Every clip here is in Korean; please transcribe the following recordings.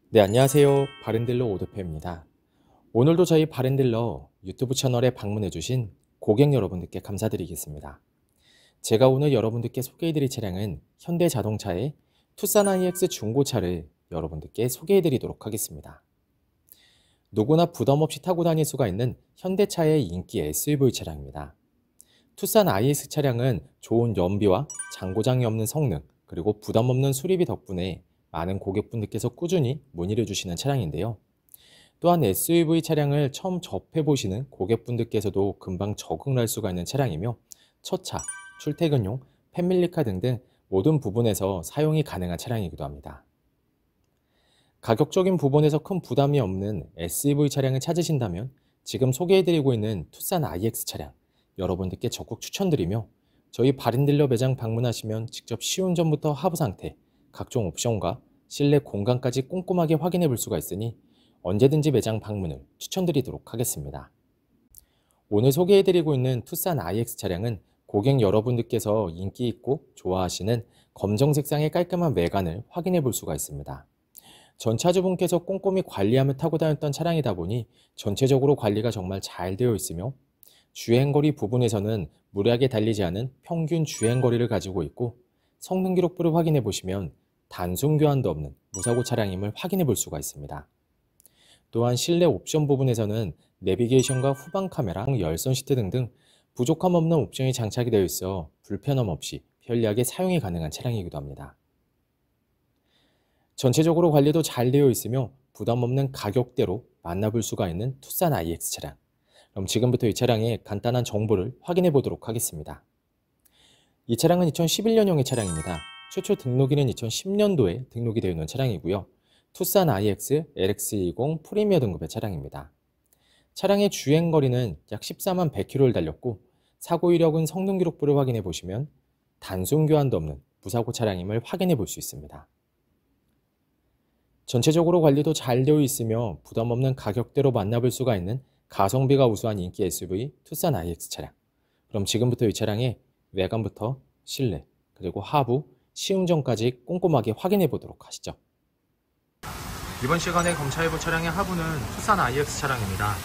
네, 안녕하세요. 바른딜러 오드페입니다. 오늘도 저희 바른딜러 유튜브 채널에 방문해주신 고객 여러분들께 감사드리겠습니다. 제가 오늘 여러분들께 소개해드릴 차량은 현대자동차의 투싼 IX 중고차를 여러분들께 소개해드리도록 하겠습니다. 누구나 부담 없이 타고 다닐 수가 있는 현대차의 인기 SUV 차량입니다. 투싼 IX 차량은 좋은 연비와 장고장이 없는 성능, 그리고 부담 없는 수리비 덕분에 많은 고객분들께서 꾸준히 문의를 주시는 차량인데요. 또한 SUV 차량을 처음 접해보시는 고객분들께서도 금방 적응을 할 수가 있는 차량이며 첫 차, 출퇴근용, 패밀리카 등등 모든 부분에서 사용이 가능한 차량이기도 합니다. 가격적인 부분에서 큰 부담이 없는 SUV 차량을 찾으신다면 지금 소개해드리고 있는 투싼 IX 차량 여러분들께 적극 추천드리며 저희 바른딜러 매장 방문하시면 직접 시운전부터 하부 상태, 각종 옵션과 실내 공간까지 꼼꼼하게 확인해 볼 수가 있으니 언제든지 매장 방문을 추천드리도록 하겠습니다. 오늘 소개해드리고 있는 투싼 IX 차량은 고객 여러분들께서 인기 있고 좋아하시는 검정 색상의 깔끔한 외관을 확인해 볼 수가 있습니다. 전 차주분께서 꼼꼼히 관리하며 타고 다녔던 차량이다 보니 전체적으로 관리가 정말 잘 되어 있으며 주행거리 부분에서는 무리하게 달리지 않은 평균 주행거리를 가지고 있고 성능 기록부를 확인해 보시면 단순 교환도 없는 무사고 차량임을 확인해 볼 수가 있습니다. 또한 실내 옵션 부분에서는 내비게이션과 후방 카메라, 열선 시트 등등 부족함 없는 옵션이 장착이 되어 있어 불편함 없이 편리하게 사용이 가능한 차량이기도 합니다. 전체적으로 관리도 잘 되어 있으며 부담 없는 가격대로 만나볼 수가 있는 투싼 IX 차량. 그럼 지금부터 이 차량의 간단한 정보를 확인해 보도록 하겠습니다. 이 차량은 2011년형의 차량입니다. 최초 등록일은 2010년도에 등록이 되어 있는 차량이고요. 투싼 IX LX20 프리미어 등급의 차량입니다. 차량의 주행거리는 약 14만 100km를 달렸고 사고 이력은 성능 기록부를 확인해 보시면 단순 교환도 없는 무사고 차량임을 확인해 볼 수 있습니다. 전체적으로 관리도 잘 되어 있으며 부담 없는 가격대로 만나볼 수가 있는 가성비가 우수한 인기 SUV 투싼 IX 차량. 그럼 지금부터 이 차량의 외관부터 실내 그리고 하부, 시운전까지 꼼꼼하게 확인해 보도록 하시죠. 이번 시간에 검사해볼 차량의 하부는 투싼 IX 차량입니다.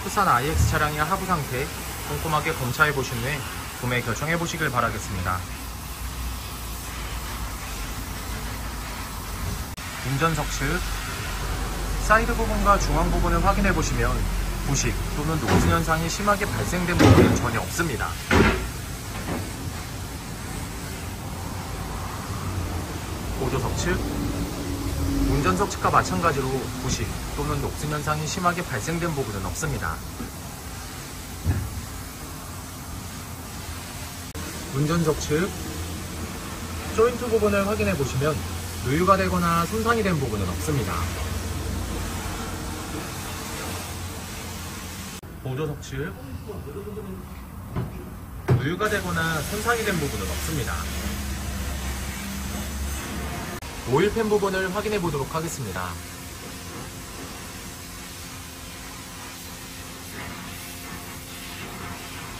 투싼 IX 차량의 하부 상태 꼼꼼하게 검사해보신 후에 구매 결정해보시길 바라겠습니다. 운전석 측 사이드 부분과 중앙 부분을 확인해보시면 부식 또는 노즐 현상이 심하게 발생된 부분은 전혀 없습니다. 보조석 측 운전석 측과 마찬가지로 부식 또는 녹슨 현상이 심하게 발생된 부분은 없습니다. 운전석 측 조인트 부분을 확인해 보시면 누유가 되거나 손상이 된 부분은 없습니다. 보조석 측 누유가 되거나 손상이 된 부분은 없습니다. 오일팬 부분을 확인해 보도록 하겠습니다.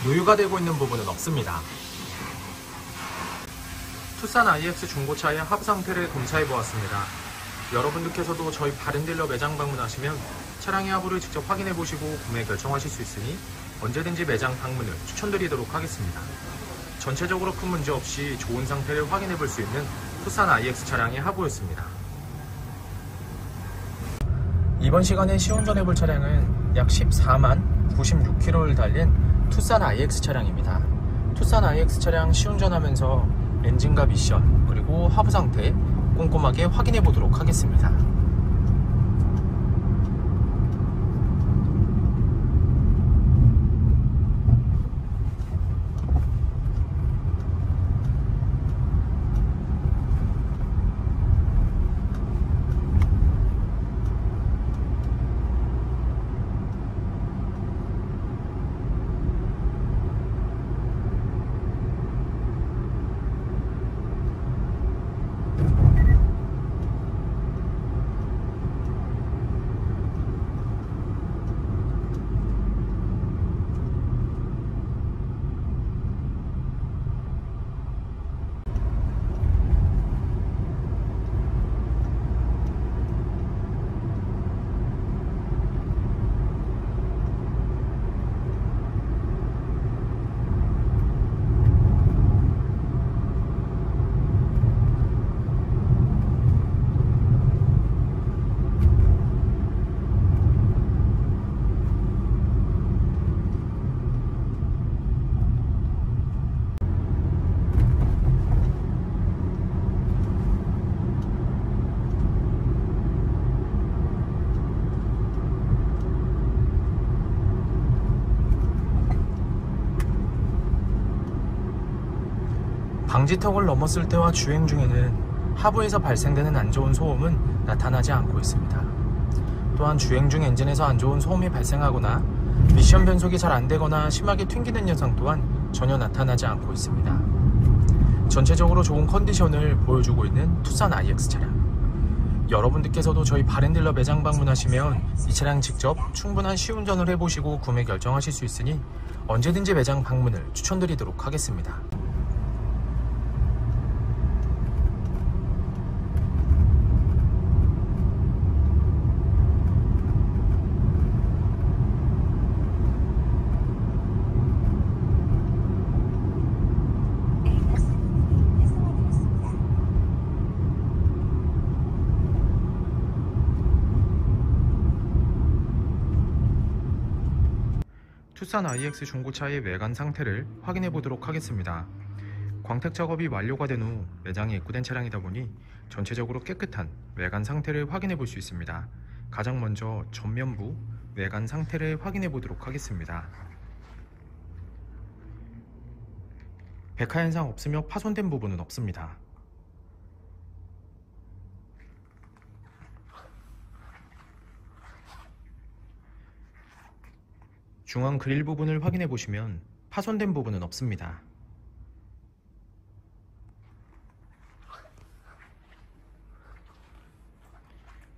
누유가 되고 있는 부분은 없습니다. 투싼 IX 중고차의 하부 상태를 검사해 보았습니다. 여러분들께서도 저희 바른딜러 매장 방문하시면 차량의 하부를 직접 확인해 보시고 구매 결정하실 수 있으니 언제든지 매장 방문을 추천드리도록 하겠습니다. 전체적으로 큰 문제 없이 좋은 상태를 확인해 볼 수 있는 투싼 IX 차량의 하부였습니다. 이번 시간에 시운전해 볼 차량은 약 14만 96km를 달린 투싼 IX 차량입니다. 투싼 IX 차량 시운전하면서 엔진과 미션 그리고 하부 상태 꼼꼼하게 확인해 보도록 하겠습니다. 방지턱을 넘었을 때와 주행 중에는 하부에서 발생되는 안 좋은 소음은 나타나지 않고 있습니다. 또한 주행 중 엔진에서 안 좋은 소음이 발생하거나 미션 변속이 잘 안되거나 심하게 튕기는 현상 또한 전혀 나타나지 않고 있습니다. 전체적으로 좋은 컨디션을 보여주고 있는 투싼 IX 차량. 여러분들께서도 저희 바렌딜러 매장 방문하시면 이 차량 직접 충분한 시운전을 해보시고 구매 결정하실 수 있으니 언제든지 매장 방문을 추천드리도록 하겠습니다. 투싼 IX 중고차의 외관 상태를 확인해 보도록 하겠습니다. 광택 작업이 완료가 된 후 매장에 입고된 차량이다 보니 전체적으로 깨끗한 외관 상태를 확인해 볼 수 있습니다. 가장 먼저 전면부 외관 상태를 확인해 보도록 하겠습니다. 백화 현상 없으며 파손된 부분은 없습니다. 중앙 그릴 부분을 확인해 보시면 파손된 부분은 없습니다.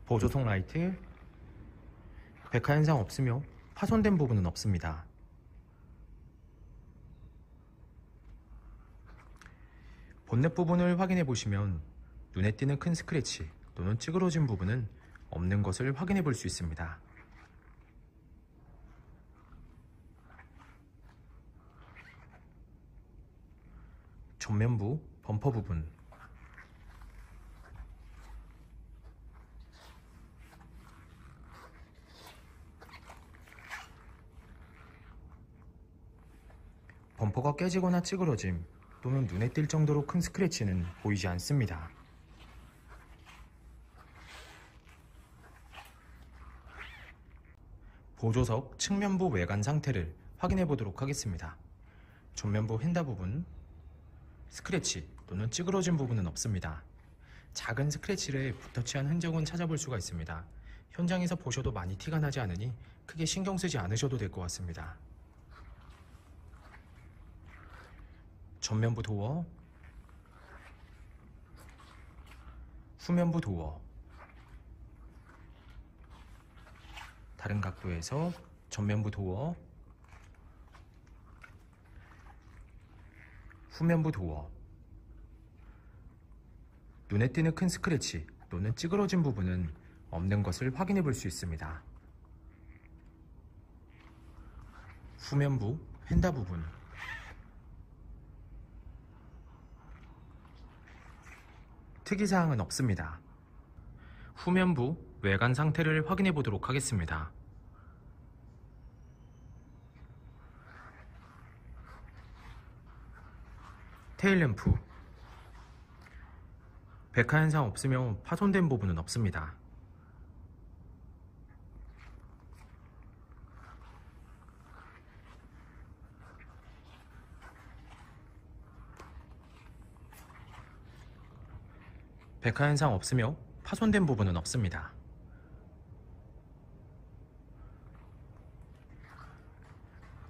보조석 라이트, 백화 현상 없으며 파손된 부분은 없습니다. 본넷 부분을 확인해 보시면 눈에 띄는 큰 스크래치 또는 찌그러진 부분은 없는 것을 확인해 볼 수 있습니다. 전면부 범퍼 부분, 범퍼가 깨지거나 찌그러짐 또는 눈에 띌 정도로 큰 스크래치는 보이지 않습니다. 보조석 측면부 외관 상태를 확인해 보도록 하겠습니다. 전면부 휀다 부분, 스크래치 또는 찌그러진 부분은 없습니다. 작은 스크래치를 붓터치한 흔적은 찾아볼 수가 있습니다. 현장에서 보셔도 많이 티가 나지 않으니 크게 신경 쓰지 않으셔도 될 것 같습니다. 전면부 도어, 후면부 도어, 다른 각도에서 전면부 도어, 후면부 도어, 눈에 띄는 큰 스크래치 또는 찌그러진 부분은 없는 것을 확인해 볼 수 있습니다. 후면부 휀다 부분, 특이사항은 없습니다. 후면부 외관 상태를 확인해 보도록 하겠습니다. 테일램프, 백화 현상 없으며 파손된 부분은 없습니다. 백화 현상 없으며 파손된 부분은 없습니다.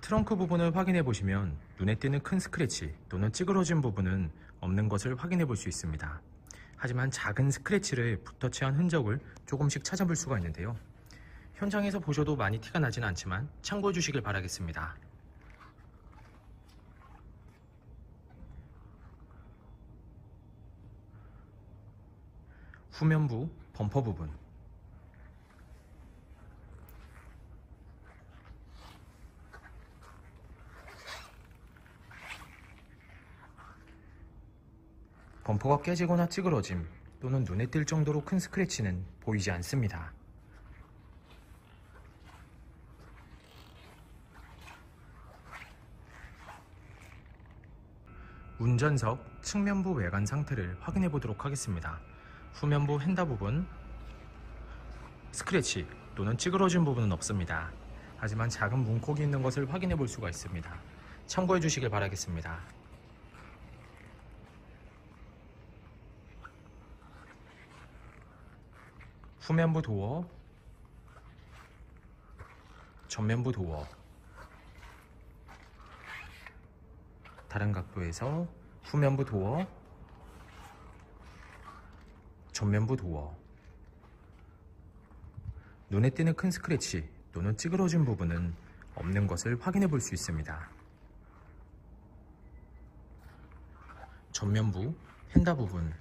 트렁크 부분을 확인해 보시면 눈에 띄는 큰 스크래치 또는 찌그러진 부분은 없는 것을 확인해 볼 수 있습니다. 하지만 작은 스크래치를 붓터치한 흔적을 조금씩 찾아볼 수가 있는데요. 현장에서 보셔도 많이 티가 나진 않지만 참고해 주시길 바라겠습니다. 후면부 범퍼 부분, 범퍼가 깨지거나 찌그러짐 또는 눈에 띌 정도로 큰 스크래치는 보이지 않습니다. 운전석 측면부 외관 상태를 확인해 보도록 하겠습니다. 후면부 휀다 부분, 스크래치 또는 찌그러진 부분은 없습니다. 하지만 작은 문콕이 있는 것을 확인해 볼 수가 있습니다. 참고해 주시길 바라겠습니다. 후면부 도어, 전면부 도어. 다른 각도에서 후면부 도어, 전면부 도어. 눈에 띄는 큰 스크래치 또는 찌그러진 부분은 없는 것을 확인해 볼 수 있습니다. 전면부 휀다 부분,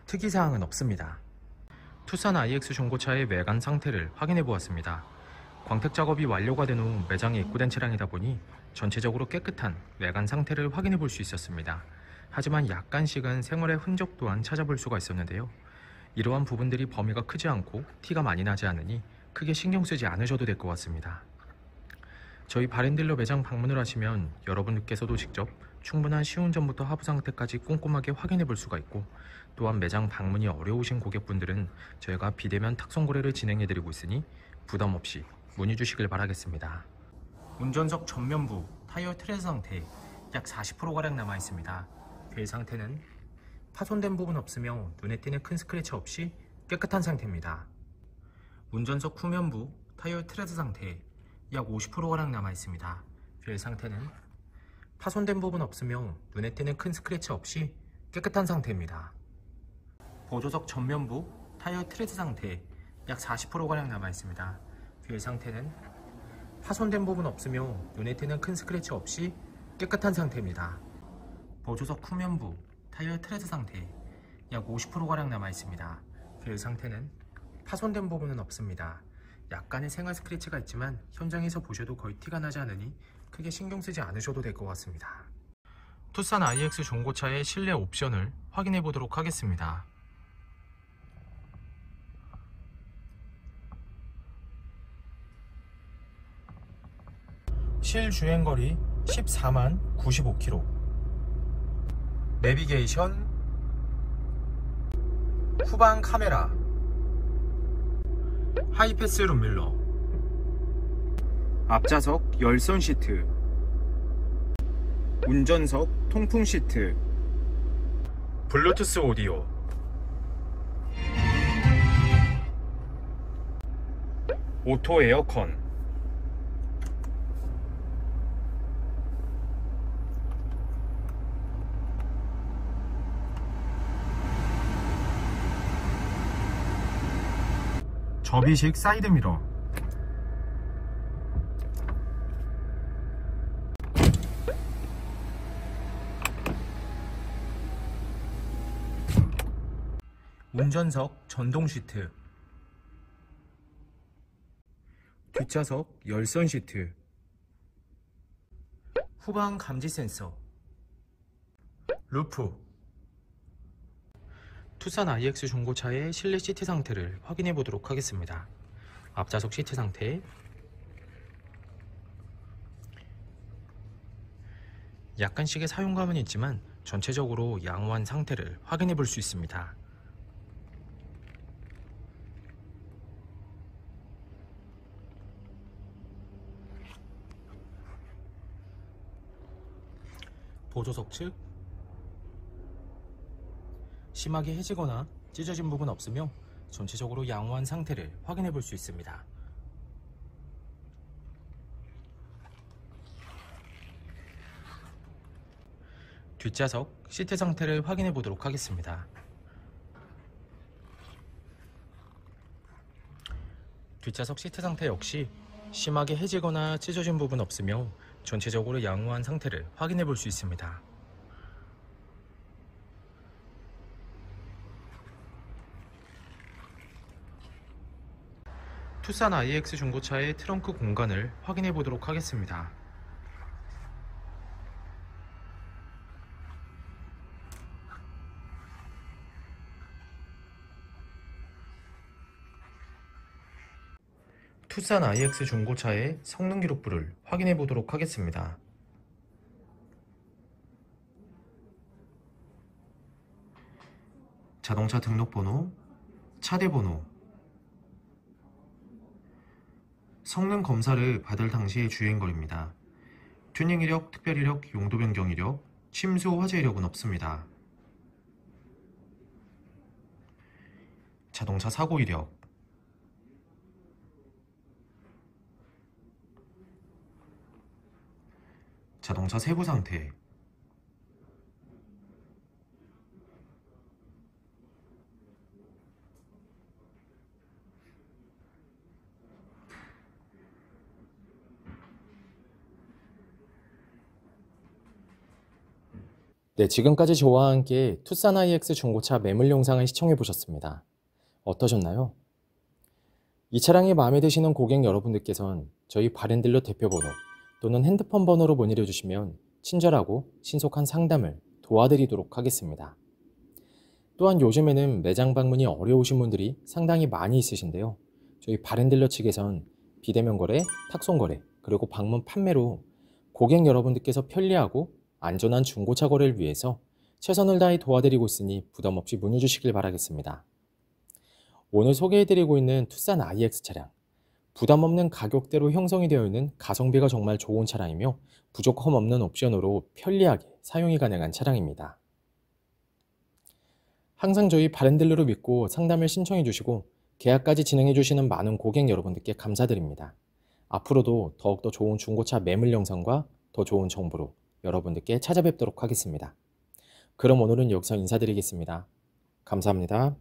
특이사항은 없습니다. 투싼 IX 중고차의 외관 상태를 확인해 보았습니다. 광택 작업이 완료가 된 후 매장에 입고된 차량이다 보니 전체적으로 깨끗한 외관 상태를 확인해 볼 수 있었습니다. 하지만 약간씩은 생활의 흔적 또한 찾아볼 수가 있었는데요. 이러한 부분들이 범위가 크지 않고 티가 많이 나지 않으니 크게 신경 쓰지 않으셔도 될 것 같습니다. 저희 바렌딜러 매장 방문을 하시면 여러분께서도 직접 충분한 시운전부터 하부 상태까지 꼼꼼하게 확인해 볼 수가 있고, 또한 매장 방문이 어려우신 고객분들은 저희가 비대면 탁송 거래를 진행해 드리고 있으니 부담 없이 문의 주시길 바라겠습니다. 운전석 전면부 타이어 트레드 상태 약 40%가량 남아 있습니다. 휠 상태는 파손된 부분 없으며 눈에 띄는 큰 스크래치 없이 깨끗한 상태입니다. 운전석 후면부 타이어 트레드 상태 약 50%가량 남아 있습니다. 휠 상태는 파손된 부분 없으며 눈에 띄는 큰 스크래치 없이 깨끗한 상태입니다. 보조석 전면부 타이어 트레드 상태 약 40%가량 남아 있습니다. 휠 상태는 파손된 부분 없으며 눈에 띄는 큰 스크래치 없이 깨끗한 상태입니다. 보조석 후면부 타이어 트레드 상태 약 50%가량 남아 있습니다. 휠 상태는 파손된 부분은 없습니다. 약간의 생활 스크래치가 있지만 현장에서 보셔도 거의 티가 나지 않으니 크게 신경 쓰지 않으셔도 될 것 같습니다. 투싼 IX 중고차의 실내 옵션을 확인해 보도록 하겠습니다. 실주행거리 14만 95km. 내비게이션, 후방 카메라, 하이패스 룸밀러, 앞좌석 열선 시트, 운전석 통풍 시트, 블루투스 오디오, 오토 에어컨, 접이식 사이드미러, 운전석 전동 시트, 뒷좌석 열선 시트, 후방 감지 센서, 루프. 투싼 IX 중고차의 실내 시트 상태를 확인해 보도록 하겠습니다. 앞좌석 시트 상태, 약간씩의 사용감은 있지만 전체적으로 양호한 상태를 확인해 볼 수 있습니다. 보조석 측 심하게 해지거나 찢어진 부분 없으며 전체적으로 양호한 상태를 확인해 볼 수 있습니다. 뒷좌석 시트 상태를 확인해 보도록 하겠습니다. 뒷좌석 시트 상태 역시 심하게 해지거나 찢어진 부분 없으며 전체적으로 양호한 상태를 확인해 볼 수 있습니다. 투싼 IX 중고차의 트렁크 공간을 확인해 보도록 하겠습니다. 투싼 IX 중고차의 성능 기록부를 확인해 보도록 하겠습니다. 자동차 등록번호, 차대번호, 성능 검사를 받을 당시의 주행거리입니다. 튜닝 이력, 특별 이력, 용도 변경 이력, 침수 화재 이력은 없습니다. 자동차 사고 이력, 자동차 세부 상태, 네, 지금까지 저와 함께 투싼 IX 중고차 매물 영상을 시청해 보셨습니다. 어떠셨나요? 이 차량이 마음에 드시는 고객 여러분들께선 저희 바렌딜러 대표번호 또는 핸드폰 번호로 문의해 주시면 친절하고 신속한 상담을 도와드리도록 하겠습니다. 또한 요즘에는 매장 방문이 어려우신 분들이 상당히 많이 있으신데요. 저희 바렌딜러 측에선 비대면 거래, 탁송 거래, 그리고 방문 판매로 고객 여러분들께서 편리하고 안전한 중고차 거래를 위해서 최선을 다해 도와드리고 있으니 부담 없이 문의 주시길 바라겠습니다. 오늘 소개해드리고 있는 투싼 IX 차량, 부담 없는 가격대로 형성이 되어 있는 가성비가 정말 좋은 차량이며 부족함 없는 옵션으로 편리하게 사용이 가능한 차량입니다. 항상 저희 바렌딜러를 믿고 상담을 신청해 주시고 계약까지 진행해 주시는 많은 고객 여러분들께 감사드립니다. 앞으로도 더욱더 좋은 중고차 매물 영상과 더 좋은 정보로 여러분들께 찾아뵙도록 하겠습니다. 그럼 오늘은 여기서 인사드리겠습니다. 감사합니다.